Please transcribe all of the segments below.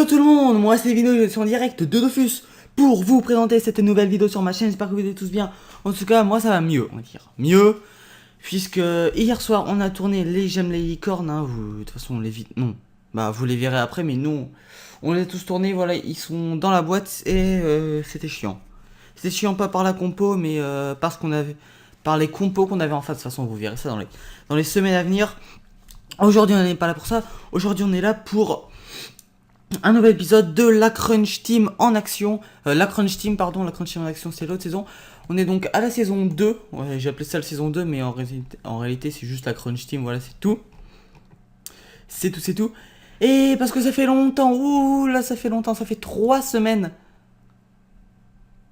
Hello tout le monde, moi c'est Vino, je suis en direct de Dofus pour vous présenter cette nouvelle vidéo sur ma chaîne, j'espère que vous allez tous bien. En tout cas, moi ça va mieux, on va dire. Mieux, puisque hier soir on a tourné les J'aime les licornes, hein, vous, de toute façon on les vit, non, bah vous les verrez après, mais nous, on les a tous tournés, voilà, ils sont dans la boîte et c'était chiant. C'était chiant pas par la compo, mais parce qu'on avait, par les compos qu'on avait en face, de toute façon vous verrez ça dans les semaines à venir. Aujourd'hui on n'est pas là pour ça, aujourd'hui on est là pour un nouvel épisode de la Crunch Team en action. La Crunch Team en action, c'est l'autre saison. On est donc à la saison 2. Ouais, j'ai appelé ça la saison 2, mais en réalité, c'est juste la Crunch Team. Voilà, c'est tout. C'est tout. Et parce que ça fait longtemps. Ouh là, ça fait longtemps. Ça fait 3 semaines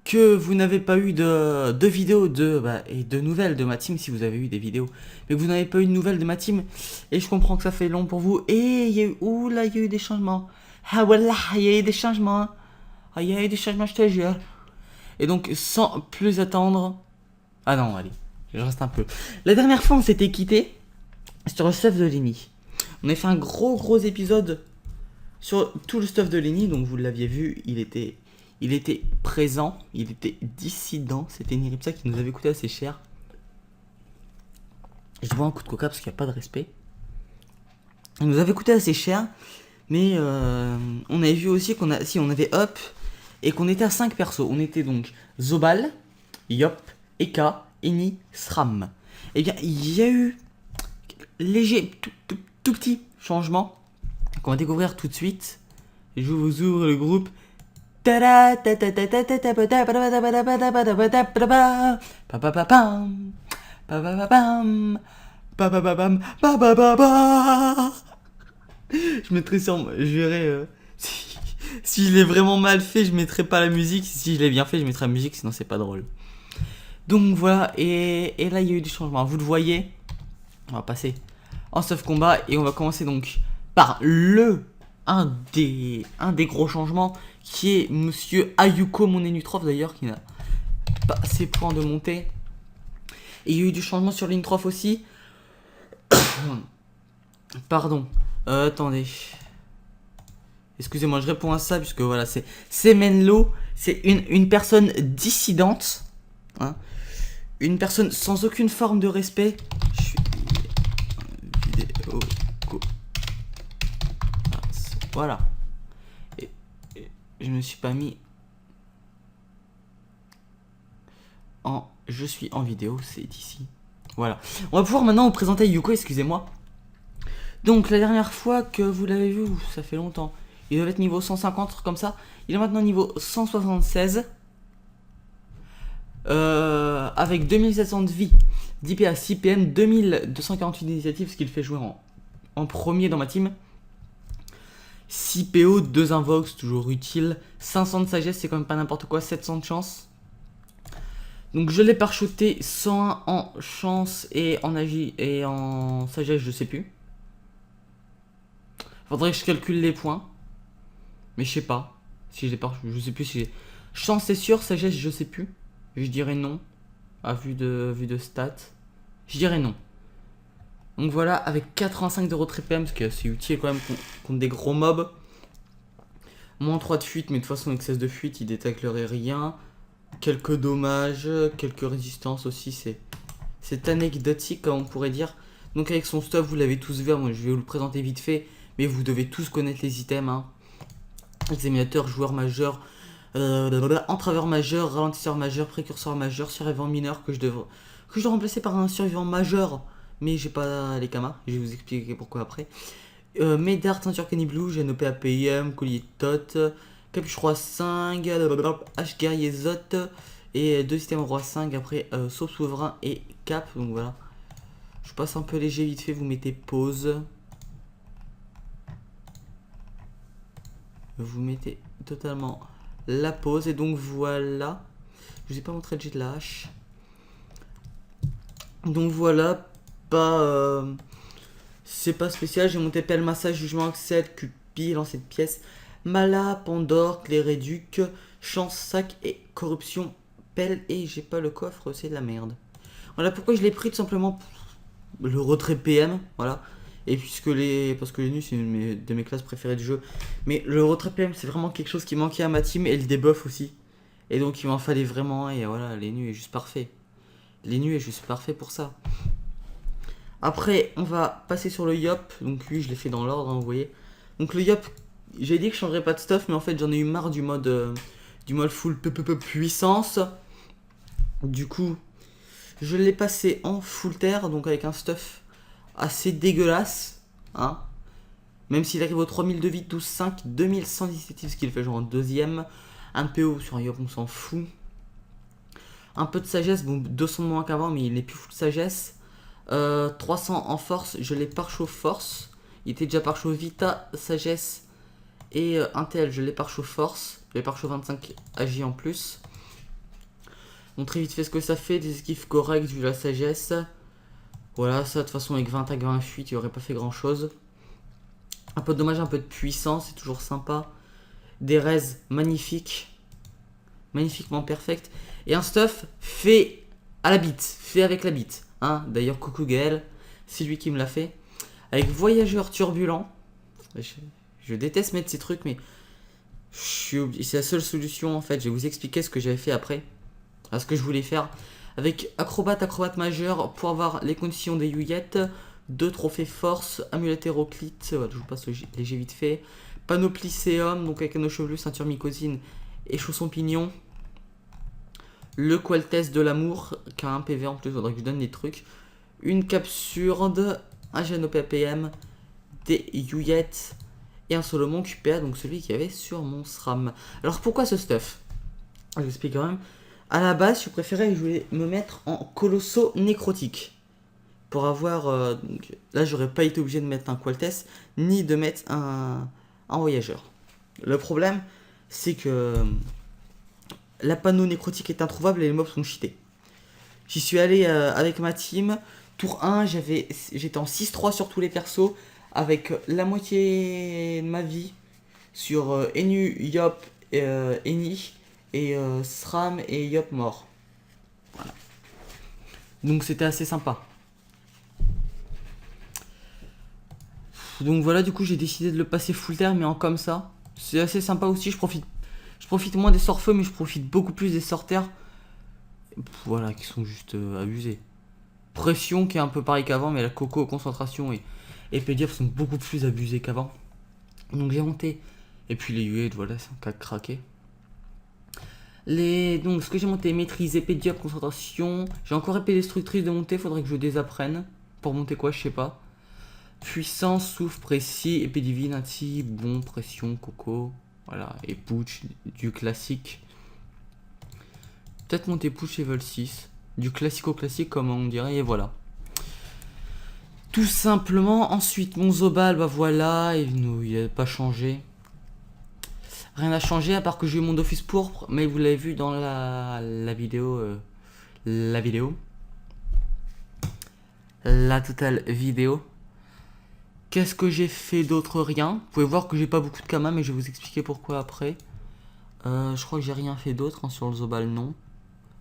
que vous n'avez pas eu de vidéos et de nouvelles de ma team, si vous avez eu des vidéos. Mais que vous n'avez pas eu de nouvelles de ma team. Et je comprends que ça fait long pour vous. Et il y a eu, il y a eu des changements. Ah voilà, il y a eu des changements. Ah, il y a eu des changements, je te jure. Et donc, sans plus attendre... Ah non, allez, je reste un peu. La dernière fois, on s'était quitté sur le stuff de Lenny. On a fait un gros épisode sur tout le stuff de Lenny. Donc, vous l'aviez vu, il était présent, il était dissident. C'était Niripsa qui nous avait coûté assez cher. Je bois un coup de coca parce qu'il n'y a pas de respect. Il nous avait coûté assez cher. Mais on avait vu aussi qu'on avait Hop et qu'on était à 5 persos. On était donc Zobal, Yop, Eka, Eni, Sram. Et bien il y a eu léger, tout petit changement qu'on va découvrir tout de suite. Je vous ouvre le groupe. Je mettrai sur... Je verrai... si je l'ai vraiment mal fait, je mettrai pas la musique. Si je l'ai bien fait, je mettrai la musique, sinon c'est pas drôle. Donc voilà, et là il y a eu des changements. Vous le voyez. On va passer en stuff combat. Et on va commencer donc par un des gros changements, qui est Monsieur Ayuko Monenutrof d'ailleurs, qui n'a pas ses points de montée. Et il y a eu du changement sur l'Introf aussi. Pardon. Attendez. Excusez-moi, je réponds à ça puisque voilà, c'est Menlo, c'est une personne dissidente, hein, une personne sans aucune forme de respect. Je suis vidéo go. Voilà. Et je me suis pas mis en je suis en vidéo, c'est ici. Voilà. On va pouvoir maintenant vous présenter Yuko, excusez-moi. Donc la dernière fois que vous l'avez vu, ça fait longtemps, il devait être niveau 150 comme ça, il est maintenant niveau 176, avec 2700 de vie, 10 PA, 6 PM, 2248 d'initiative, ce qui le fait jouer en premier dans ma team. 6 PO, 2 invoques, toujours utile, 500 de sagesse, c'est quand même pas n'importe quoi, 700 de chance. Donc je l'ai parchoté 101 en chance et en agi et en sagesse, je sais plus. Faudrait que je calcule les points. Mais je sais pas. Si je l'ai pas. Je sais plus si j'ai. Chance c'est sûr, sagesse je sais plus. Je dirais non. À vue de stats. Je dirais non. Donc voilà, avec 85 de retrait PM, parce que c'est utile quand même contre des gros mobs. Moins 3 de fuite, mais de toute façon excès de fuite, il détecterait rien. Quelques dommages, quelques résistances aussi, c'est anecdotique comme on pourrait dire. Donc avec son stuff, vous l'avez tous vu, moi je vais vous le présenter vite fait. Mais vous devez tous connaître les items, hein. Examinateur, joueur majeur, entraveur majeur, ralentisseur majeur, précurseur majeur, survivant mineur que je dois remplacer par un survivant majeur. Mais j'ai pas les kamas, je vais vous expliquer pourquoi après. Médard, ceinture Kenny Blue, GNOP APM, collier Tot, capuche roi 5, H guerrier Zot, et 2 systèmes roi 5, après saut souverain et cap. Donc voilà. Je passe un peu léger vite fait, vous mettez pause. Vous mettez totalement la pause et donc voilà. Je vous ai pas montré le jet de la hache. Donc voilà, c'est pas spécial. J'ai monté pelle, massage, jugement, accès, cupille, lancer de pièces, mala, pandore, clé réduc, chance, sac et corruption, pelle. Et j'ai pas le coffre, c'est de la merde. Voilà pourquoi je l'ai pris, tout simplement le retrait PM, voilà. Et parce que les nus c'est une de mes classes préférées de jeu. Mais le retrait PM c'est vraiment quelque chose qui manquait à ma team et le debuff aussi. Et donc il m'en fallait vraiment et voilà, les nus est juste parfait. Les nus est juste parfait pour ça. Après on va passer sur le Yop. Donc lui je l'ai fait dans l'ordre hein, vous voyez. Donc le Yop, j'ai dit que je changerais pas de stuff mais en fait j'en ai eu marre du mode full puissance. Du coup je l'ai passé en full terre donc avec un stuff assez dégueulasse, hein. Même s'il arrive au 3000 de vie, 12-5, 2117, ce qu'il fait genre en deuxième. Un PO sur un Yop, on s'en fout. Un peu de sagesse, bon 200 de moins qu'avant, mais il n'est plus full sagesse. 300 en force, je l'ai par chaud force. Il était déjà par chaud vita, sagesse et intel, je l'ai par chaud force. Je l'ai par chaud 25 agi en plus. Donc très vite fait ce que ça fait, des esquives correctes vu la sagesse. Voilà, ça de toute façon avec 20 tag 20 fuite, il aurait pas fait grand chose. Un peu de dommage, un peu de puissance, c'est toujours sympa. Des raises magnifiques. Magnifiquement perfect. Et un stuff fait à la bite, fait avec la bite. Hein, d'ailleurs, coucou Gaël, c'est lui qui me l'a fait. Avec voyageur turbulent. Je déteste mettre ces trucs, mais c'est la seule solution en fait. Je vais vous expliquer ce que j'avais fait après. Ce que je voulais faire. Avec acrobate majeur pour avoir les conditions des Yuyettes, 2 trophées force, amulette héroclite, voilà, je vous passe le léger vite fait, panoplycéum, donc avec anneau chevelu, ceinture mycosine et chausson pignon, le Qualtest de l'amour, qui a un PV en plus, il faudrait que je donne les trucs, une capsurde, un Genopé APM, des Yuyettes et un Solomon QPA, donc celui qui avait sur mon SRAM. Alors pourquoi ce stuff? Je vous explique quand même. A la base, je préférais jouer, me mettre en colosso nécrotique. Pour avoir... donc, là, j'aurais pas été obligé de mettre un Qualtest, ni de mettre un voyageur. Le problème, c'est que la panneau nécrotique est introuvable et les mobs sont cheatés. J'y suis allé avec ma team. Tour 1, j'étais en 6-3 sur tous les persos, avec la moitié de ma vie sur Enu, Yop, Eni. Et SRAM et Yop mort. Voilà. Donc c'était assez sympa. Donc voilà, du coup j'ai décidé de le passer full terre mais en comme ça. C'est assez sympa aussi, je profite moins des sorts feu mais je profite beaucoup plus des sorts terre. Voilà, qui sont juste abusés. Pression qui est un peu pareil qu'avant mais la coco, concentration et Pediaf sont beaucoup plus abusés qu'avant. Donc j'ai monté. Et puis les UA, voilà, c'est un cas craqué. Donc ce que j'ai monté, maîtrise, épée diable, concentration. J'ai encore épée destructrice de monter, faudrait que je désapprenne. Pour monter quoi, je sais pas. Puissance, souffle, précis, épée divine, anti, bon, pression, coco. Voilà, et putsch, du classique. Peut-être monter putsch level 6. Du classico-classique comme on dirait, et voilà. Tout simplement, ensuite mon Zobal, bah voilà, il n'a pas changé. Rien n'a changé à part que j'ai eu mon office pourpre, mais vous l'avez vu dans la vidéo. La totale vidéo. Qu'est-ce que j'ai fait d'autre? Rien. Vous pouvez voir que j'ai pas beaucoup de Kama, mais je vais vous expliquer pourquoi après. Je crois que j'ai rien fait d'autre hein, sur le Zobal, non.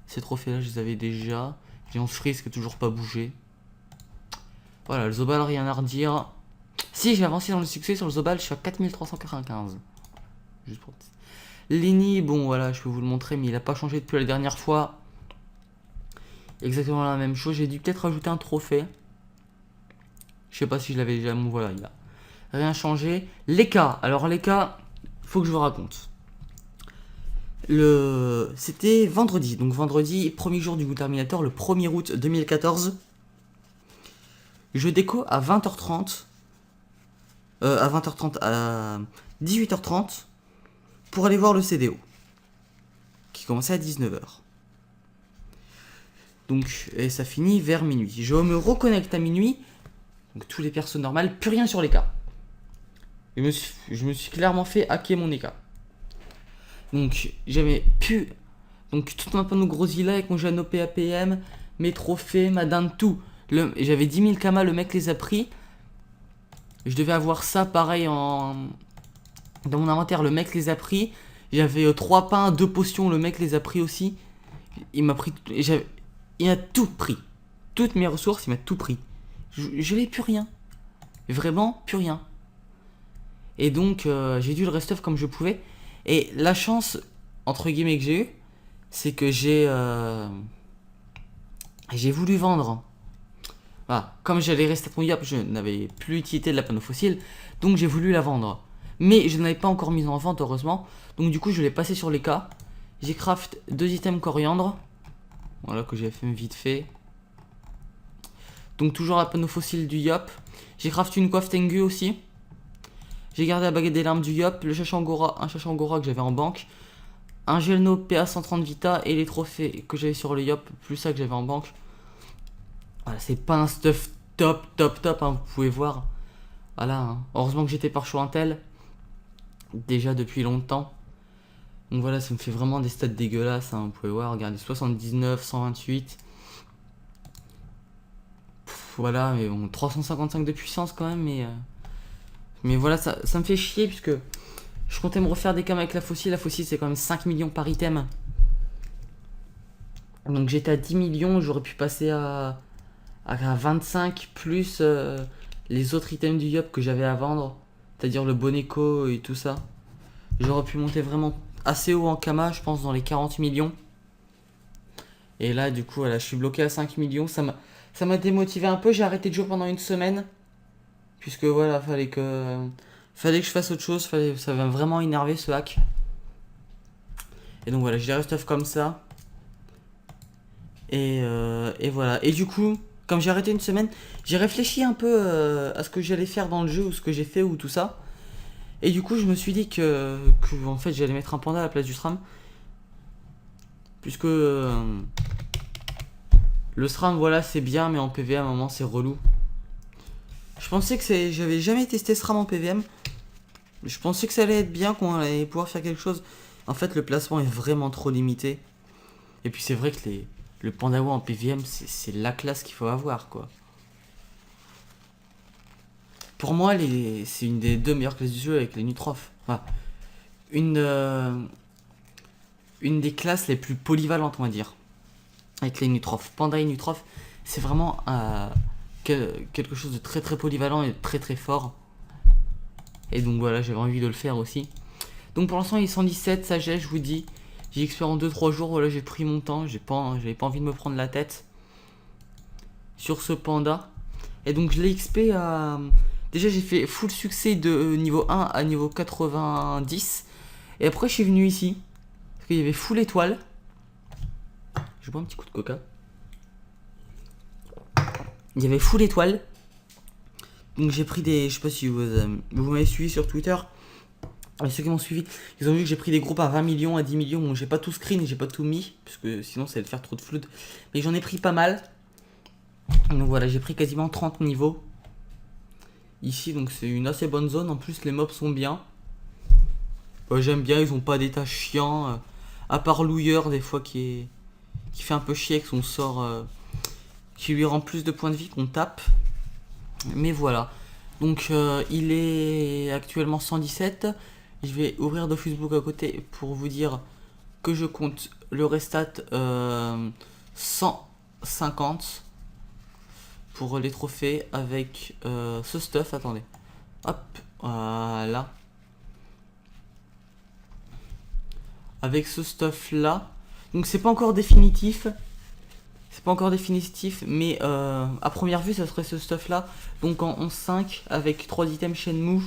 Ces trophées là, je les avais déjà. Géant Freeze qui a toujours pas bougé. Voilà, le Zobal, rien à redire. Si, j'ai avancé dans le succès sur le Zobal, je suis à 4395. Juste pour... Lenny, bon voilà, je peux vous le montrer, mais il a pas changé depuis la dernière fois. Exactement la même chose. J'ai dû peut-être rajouter un trophée. Je sais pas si je l'avais déjà. Bon, voilà, il a rien changé. Les cas, alors les cas, faut que je vous raconte. C'était vendredi, donc vendredi, premier jour du Goût Terminator, le 1er août 2014. Je déco à 20h30. À 20h30, à 18h30. Pour aller voir le CDO. Qui commençait à 19h. Donc, et ça finit vers minuit. Je me reconnecte à minuit. Donc tous les persos normales, plus rien sur les cas. Je me suis clairement fait hacker mon EK. Donc j'avais pu. Donc toute ma panneau Grosilla avec mon Genopé APM, mes trophées, ma dinde, tout. J'avais 10 000 Kama, le mec les a pris. Je devais avoir ça pareil dans mon inventaire, le mec les a pris. J'avais 3 pains, 2 potions, le mec les a pris aussi. Il m'a pris. Il a tout pris. Toutes mes ressources, il m'a tout pris. Je n'ai plus rien. Vraiment, plus rien. Et donc, j'ai dû le restuff comme je pouvais. Et la chance, entre guillemets, que j'ai eu, c'est que j'ai voulu vendre. Voilà. Comme j'allais rester à mon yop, je n'avais plus utilité de la panneau fossile, donc j'ai voulu la vendre. Mais je n'avais pas encore mis en vente, heureusement. Donc du coup, je l'ai passé sur les cas. J'ai craft 2 items coriandre. Voilà, que j'ai fait vite fait. Donc toujours la panneau fossile du yop. J'ai crafté une coiffe tengu aussi. J'ai gardé la baguette des larmes du yop, le Chachangora, un Chachangora que j'avais en banque, un Gelno PA 130 Vita et les trophées que j'avais sur le yop, plus ça que j'avais en banque. Voilà, c'est pas un stuff top, hein, vous pouvez voir. Voilà, hein. Heureusement que j'étais par choix Intel, déjà depuis longtemps. Donc voilà, ça me fait vraiment des stats dégueulasses, hein, vous pouvez voir, regardez, 79, 128. Voilà, mais bon, 355 de puissance quand même, mais voilà, ça me fait chier puisque je comptais me refaire des cams avec la fossile. La fossile, c'est quand même 5 millions par item. Donc j'étais à 10 millions, j'aurais pu passer à 25 plus les autres items du yop que j'avais à vendre, c'est-à-dire le Boneco et tout ça. J'aurais pu monter vraiment assez haut en Kama, je pense dans les 40 millions. Et là, du coup, voilà, je suis bloqué à 5 millions. Ça m'a démotivé un peu. J'ai arrêté de jouer pendant une semaine. Puisque voilà, fallait que je fasse autre chose. Ça va vraiment énerver ce hack. Et donc voilà, j'ai les stuff comme ça. Et voilà. Et du coup, comme j'ai arrêté une semaine, j'ai réfléchi un peu à ce que j'allais faire dans le jeu, ou ce que j'ai fait, ou tout ça. Et du coup, je me suis dit que en fait, j'allais mettre un panda à la place du SRAM. Puisque le SRAM, voilà, c'est bien, mais en PvM, à un moment, c'est relou. Je pensais que j'avais jamais testé SRAM en PvM. Je pensais que ça allait être bien, qu'on allait pouvoir faire quelque chose. En fait, le placement est vraiment trop limité. Et puis, c'est vrai que le Pandawa en PvM, c'est la classe qu'il faut avoir, quoi. Pour moi, c'est une des 2 meilleures classes du jeu avec les Nutrophes. Enfin, une des classes les plus polyvalentes, on va dire. Avec les Nutrophes. Panda et Nutrophes, c'est vraiment quelque chose de très très polyvalent et de très très fort. Et donc voilà, j'avais envie de le faire aussi. Donc pour l'instant, il est 117, sagesse, je vous dis. J'ai XP en 2-3 jours, voilà, j'ai pris mon temps. J'avais pas envie de me prendre la tête sur ce panda. Et donc je l'ai XP à... Déjà, j'ai fait full succès de niveau 1 à niveau 90. Et après, je suis venu ici. Parce qu'il y avait full étoile. Je bois un petit coup de coca. Il y avait full étoile. Donc j'ai pris des... Je sais pas si vous m'avez suivi sur Twitter. Et ceux qui m'ont suivi, ils ont vu que j'ai pris des groupes à 20 millions, à 10 millions. Bon, j'ai pas tout screen, j'ai pas tout mis. Parce que sinon, ça allait faire trop de flood. Mais j'en ai pris pas mal. Donc voilà, j'ai pris quasiment 30 niveaux. Ici, donc c'est une assez bonne zone. En plus, les mobs sont bien. J'aime bien, ils ont pas d'état chiant. À part Louilleur, des fois, qui fait un peu chier avec son sort. Qui lui rend plus de points de vie qu'on tape. Mais voilà. Donc il est actuellement 117. Je vais ouvrir de Facebook à côté pour vous dire que je compte le restat 150 pour les trophées avec ce stuff. Attendez. Hop, voilà. Avec ce stuff là. Donc c'est pas encore définitif. C'est pas encore définitif, mais à première vue, ça serait ce stuff là. Donc en 11-5 avec 3 items Shenmue.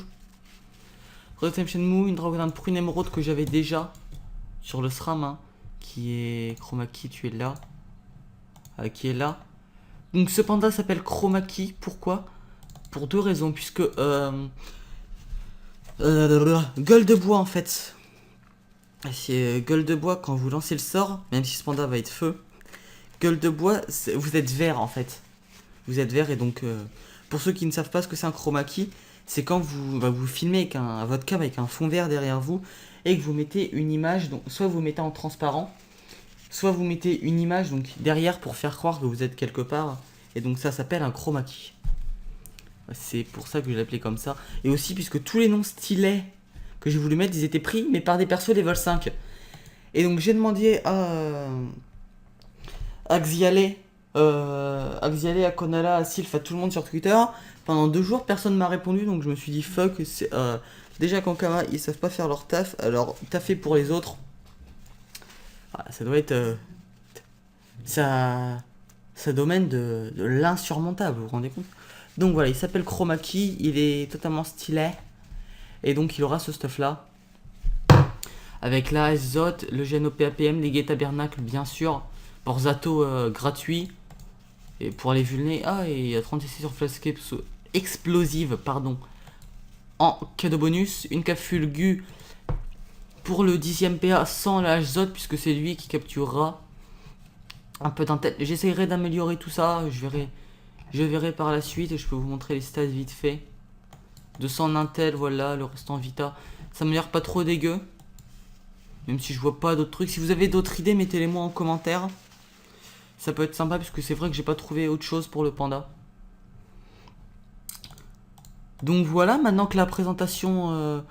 3 items Shenmue, une Dragon Prune Émeraude que j'avais déjà sur le SRAM, hein, qui est Chroma Key, tu es là. Qui est là. Donc ce panda s'appelle Chroma Key. Pourquoi? Pour 2 raisons. Puisque gueule de bois en fait. C'est gueule de bois quand vous lancez le sort, même si ce panda va être feu. Gueule de bois, vous êtes vert en fait. Vous êtes vert et donc pour ceux qui ne savent pas ce que c'est un chroma key, c'est quand vous filmez avec votre cam avec un fond vert derrière vous et que vous mettez une image, donc soit vous mettez en transparent, soit vous mettez une image donc derrière pour faire croire que vous êtes quelque part et donc ça s'appelle un chroma key. C'est pour ça que je l'appelais comme ça. Et aussi puisque tous les noms stylés que j'ai voulu mettre, ils étaient pris mais par des persos level 5. Et donc j'ai demandé à Xiale, Axiale, Akonala, Sylph, à tout le monde sur Twitter. Pendant 2 jours, personne m'a répondu, donc je me suis dit fuck. Déjà Kankama, ils savent pas faire leur taf, alors taffer pour les autres, ça doit être ça domaine de l'insurmontable, vous vous rendez compte? Donc voilà, il s'appelle Chroma Key, il est totalement stylé, et donc il aura ce stuff là. Avec la Zot, le GNOPAPM, les Gay Tabernacle bien sûr, Borzato gratuit. Et pour les vulner, et il y a 30 essais sur Flascape explosive, pardon, en cadeau bonus. Une capsule GU pour le 10ème PA sans la Zot, puisque c'est lui qui capturera un peu d'intel. J'essaierai d'améliorer tout ça, je verrai par la suite, et je peux vous montrer les stats vite fait. 200 en intel, voilà, le reste en Vita. Ça m'a l'air pas trop dégueu. Même si je vois pas d'autres trucs. Si vous avez d'autres idées, mettez-les moi en commentaire. Ça peut être sympa, puisque c'est vrai que j'ai pas trouvé autre chose pour le panda. Donc voilà, maintenant que la présentation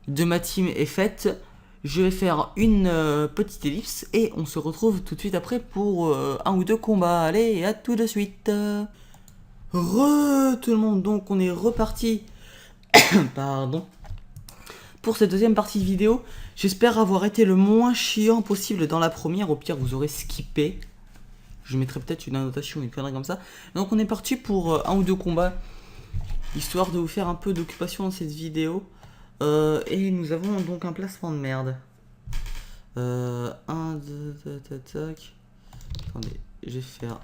de ma team est faite, je vais faire une petite ellipse et on se retrouve tout de suite après pour 1 ou 2 combats. Allez, à tout de suite. Tout le monde, donc on est reparti. Pardon. Pour cette deuxième partie de vidéo, j'espère avoir été le moins chiant possible dans la première. Au pire, vous aurez skippé. Je mettrai peut-être une annotation, une connerie comme ça. Donc on est parti pour 1 ou 2 combats, histoire de vous faire un peu d'occupation dans cette vidéo. Et nous avons donc un placement de merde. 1, 2, tac. Attendez, je vais faire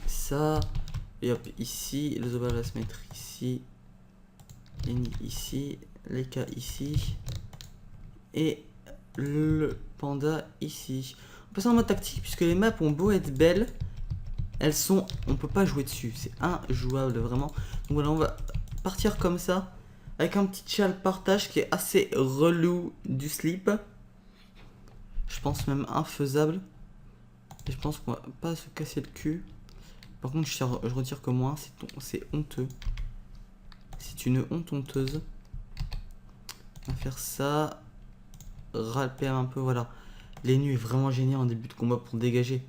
ça. Et hop, ici, le Zoba va se mettre ici. Lenny ici, les cas ici. Et le panda ici. On passe en mode tactique, puisque les maps ont beau être belles, elles sont... on peut pas jouer dessus, c'est injouable vraiment. Donc voilà, on va partir comme ça, avec un petit chal partage qui est assez relou du slip. Je pense même infaisable. Et je pense qu'on va pas se casser le cul. Par contre, je retire que moi, c'est honteux. C'est une honte honteuse. On va faire ça. Ralper un peu, voilà. Lenny est vraiment génial en début de combat pour dégager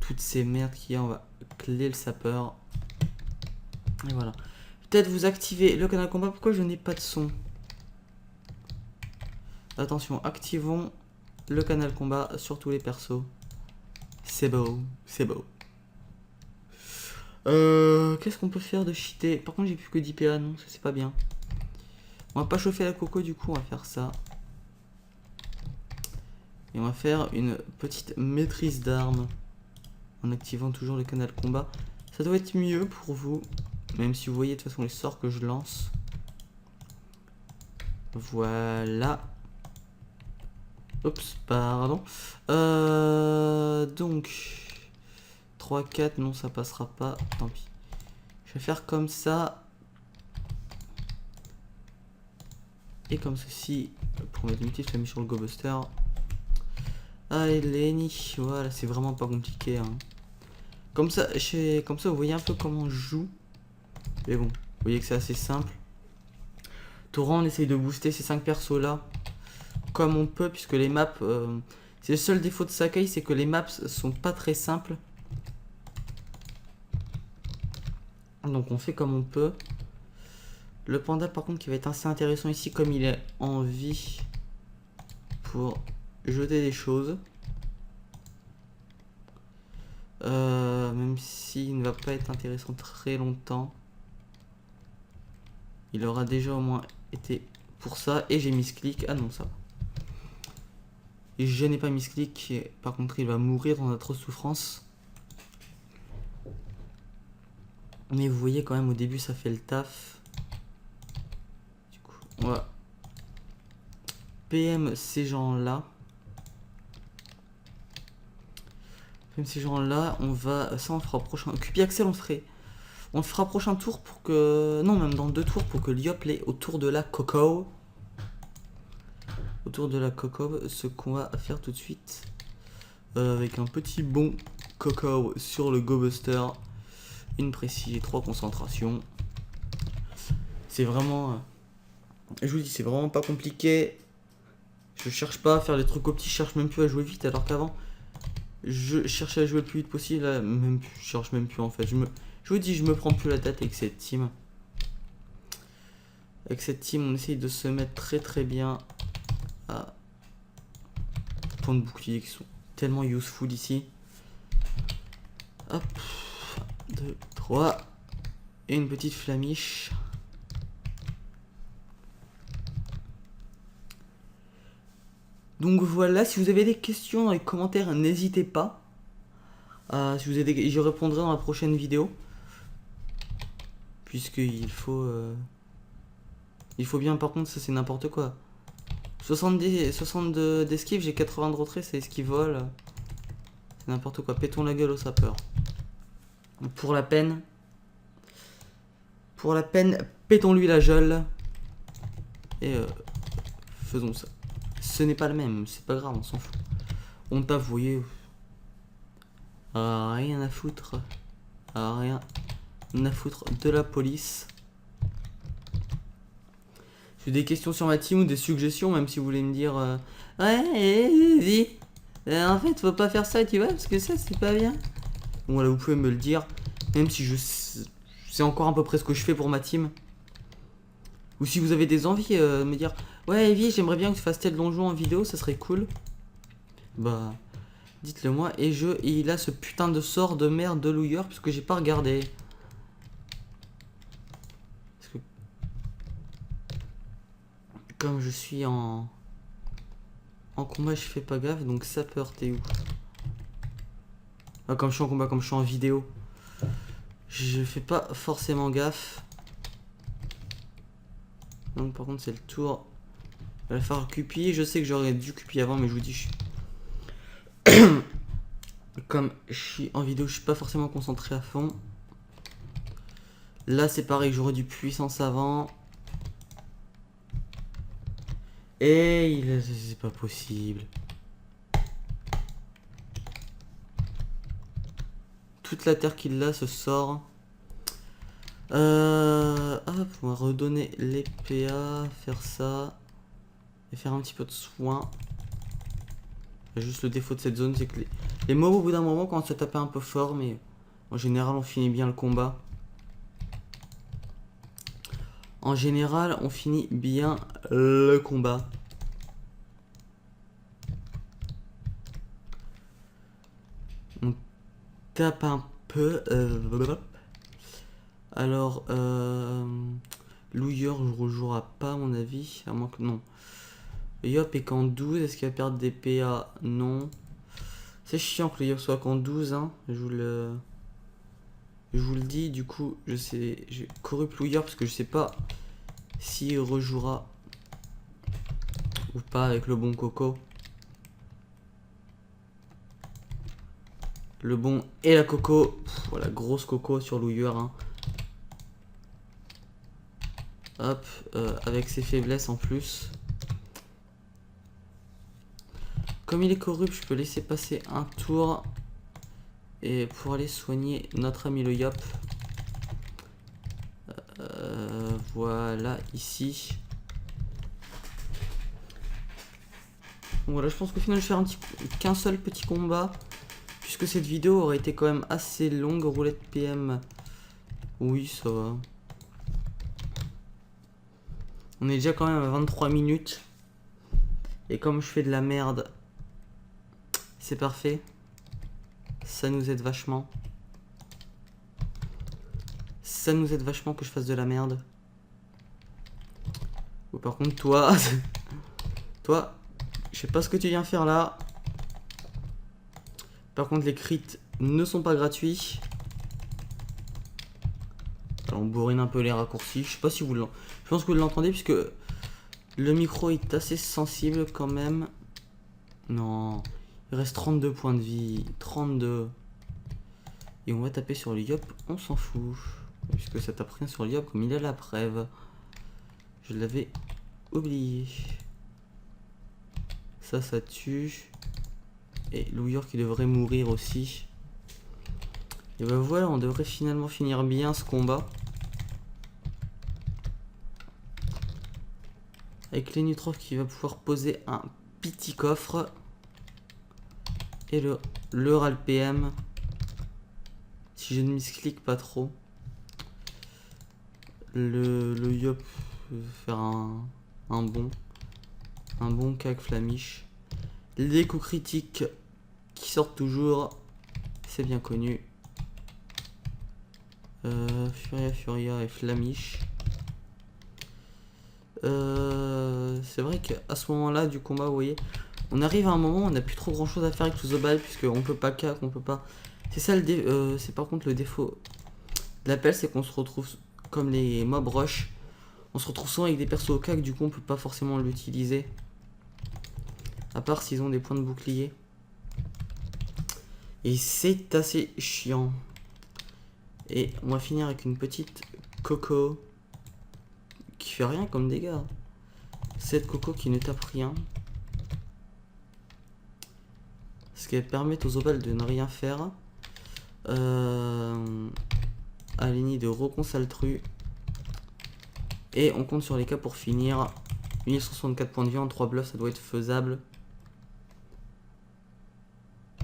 toutes ces merdes qu'il y a. On va clé le sapeur. Et voilà. Peut-être vous activez le canal combat. Pourquoi je n'ai pas de son? Attention, activons le canal combat sur tous les persos. C'est beau, c'est beau. Qu'est-ce qu'on peut faire de cheaté? Par contre, j'ai plus que 10 PA, non, ça c'est pas bien. On va pas chauffer la coco, du coup, on va faire ça. Et on va faire une petite maîtrise d'armes en activant toujours le canal combat. Ça doit être mieux pour vous, même si vous voyez de toute façon les sorts que je lance. Voilà. Oups, pardon. Donc 3, 4, non ça passera pas, tant pis. Je vais faire comme ça. Et comme ceci, pour mettre une petite famille sur le Go Buster. Allez Lenny, voilà, c'est vraiment pas compliqué hein. Comme ça, vous voyez un peu comment je joue. Mais bon, vous voyez que c'est assez simple. Torrent, on essaye de booster ces 5 persos là comme on peut, puisque les maps, c'est le seul défaut de Sakai, c'est que les maps sont pas très simples. Donc on fait comme on peut. Le panda par contre qui va être assez intéressant ici, comme il est en vie, pour jeter des choses. Même s'il ne va pas être intéressant très longtemps. Il aura déjà au moins été pour ça. Et j'ai mis ce clic. Ah non, ça va. Et je n'ai pas mis ce clic. Par contre, il va mourir dans d'atroces souffrances. Mais vous voyez quand même au début, ça fait le taf. Du coup, on va PM ces gens-là. Même ces gens-là, on va... ça, on fera au prochain... Cupi Axel, on le fera prochain tour pour que... non, même dans 2 tours pour que Liop l'ait autour de la coco. Autour de la coco, ce qu'on va faire tout de suite. Avec un petit bon coco sur le Go Buster. Une précise, 3 concentrations. C'est vraiment... je vous dis, c'est vraiment pas compliqué. Je cherche pas à faire des trucs au petit, je cherche même plus à jouer vite alors qu'avant... Je cherche à jouer le plus vite possible. Là, même, je cherche même plus en fait. Je vous dis, je me prends plus la tête avec cette team. Avec cette team, on essaye de se mettre très très bien à points de bouclier qui sont tellement useful ici. Hop, 2, 3. Et une petite flamiche. Donc voilà, si vous avez des questions dans les commentaires, n'hésitez pas. Si vous avez je répondrai dans la prochaine vidéo. Puisqu'il faut... Il faut bien, par contre, ça c'est n'importe quoi. 62 d'esquive, j'ai 80 de retrait, c'est esquive vol. C'est n'importe quoi, pétons la gueule au sapeur. Pour la peine, pétons-lui la gueule. Et faisons ça. Ce n'est pas le même, c'est pas grave, on s'en fout. On t'a, vous voyez. Rien à foutre. Rien à foutre de la police. J'ai des questions sur ma team ou des suggestions, même si vous voulez me dire ouais, vas-y. En fait, faut pas faire ça, tu vois, parce que ça, c'est pas bien. Bon, voilà, vous pouvez me le dire. Même si je sais encore à peu près ce que je fais pour ma team. Ou si vous avez des envies, me dire ouais, Evie, j'aimerais bien que tu fasses tel donjon en vidéo, ça serait cool. Bah, dites-le moi. Et il a ce putain de sort de merde de Looyer, parce que j'ai pas regardé. Parce que comme je suis en combat, je fais pas gaffe, donc sapeur, t'es où? Comme je suis en combat, comme je suis en vidéo, je fais pas forcément gaffe. Donc par contre c'est le tour. Il va falloir QP. Je sais que j'aurais dû QP avant, mais je vous dis, comme je suis en vidéo, je suis pas forcément concentré à fond. Là c'est pareil, j'aurais du puissance avant. Et c'est pas possible. Toute la terre qu'il a se sort. Hop, on va redonner les PA, faire ça. Et faire un petit peu de soin. Juste le défaut de cette zone, c'est que les mobs au bout d'un moment commencent à taper un peu fort, mais en général on finit bien le combat. En général on finit bien le combat. On tape un peu. Alors, Looyer, je rejouera pas à mon avis, à moins que non. Yop est qu'en 12, est-ce qu'il va perdre des PA? Non. C'est chiant que le Yop soit qu'en 12, hein. Je vous le dis, du coup, j'ai corrupt Looyer parce que je sais pas s'il rejouera ou pas avec le bon Coco. Le bon et la Coco. Voilà, grosse Coco sur Looyer, hein. Hop, avec ses faiblesses en plus. Comme il est corrupt, je peux laisser passer un tour. Et pour aller soigner notre ami le Yop. Voilà, ici. Donc voilà, je pense qu'au final, je vais faire qu'un seul petit combat. Puisque cette vidéo aurait été quand même assez longue. Roulette PM. Oui, ça va. On est déjà quand même à 23 minutes. Et comme je fais de la merde, c'est parfait. Ça nous aide vachement. Ça nous aide vachement que je fasse de la merde. Ou par contre, toi... toi, je sais pas ce que tu viens faire là. Par contre, les crits ne sont pas gratuits. Alors, on bourrine un peu les raccourcis. Je sais pas si vous l'entendez. Je pense que vous l'entendez puisque le micro est assez sensible quand même. Non. Il reste 32 points de vie. 32. Et on va taper sur le Yop. On s'en fout. Puisque ça tape rien sur le Yop comme il a la preuve. Je l'avais oublié. Ça tue. Et Looyer qui devrait mourir aussi. Et ben voilà, on devrait finalement finir bien ce combat. Avec Leniutrov qui va pouvoir poser un petit coffre. Et le RAL PM. Si je ne misclique pas trop. Le Yop faire un bon cac flamiche. Les coups critiques qui sortent toujours, c'est bien connu. Furia et flamiche. C'est vrai qu'à ce moment là du combat, vous voyez, on arrive à un moment où on n'a plus trop grand chose à faire avec To The Ball, puisque on peut pas cac, on peut pas. C'est ça c'est par contre le défaut de l'appel, c'est qu'on se retrouve comme les mob rush. On se retrouve souvent avec des persos au cac, du coup on peut pas forcément l'utiliser. À part s'ils ont des points de bouclier. Et c'est assez chiant. Et on va finir avec une petite Coco. Qui fait rien comme dégâts. Cette Coco qui ne tape rien. Ce qui permet aux Zobal de ne rien faire. Aleni de Roconsaltru. Et on compte sur les cas pour finir. 1164 points de vie en 3 bluffs, ça doit être faisable.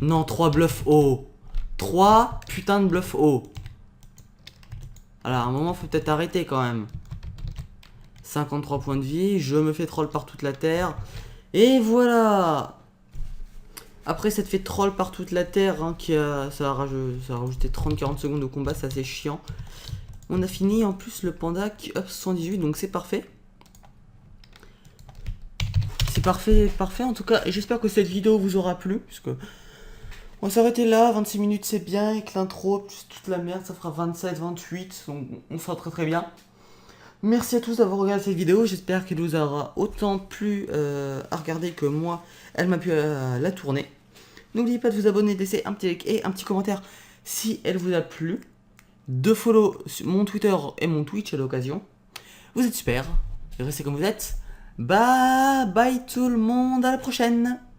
Non, 3 bluffs haut. 3 putains de bluffs haut. Alors à un moment faut peut-être arrêter quand même. 53 points de vie, je me fais troll par toute la terre. Et voilà. Après cette fait troll par toute la terre, hein, ça a rajouté 30-40 secondes au combat, c'est assez chiant. On a fini en plus le panda qui up 118, donc c'est parfait. C'est parfait, parfait en tout cas. Et j'espère que cette vidéo vous aura plu, puisque on va s'arrêter là, 26 minutes c'est bien, avec l'intro, plus toute la merde, ça fera 27, 28, donc on sera très très bien. Merci à tous d'avoir regardé cette vidéo, j'espère qu'elle vous aura autant plu à regarder que moi, elle m'a plu à la tourner. N'oubliez pas de vous abonner, de laisser un petit like et un petit commentaire si elle vous a plu. De follow mon Twitter et mon Twitch à l'occasion. Vous êtes super, restez comme vous êtes. Bye bye tout le monde, à la prochaine.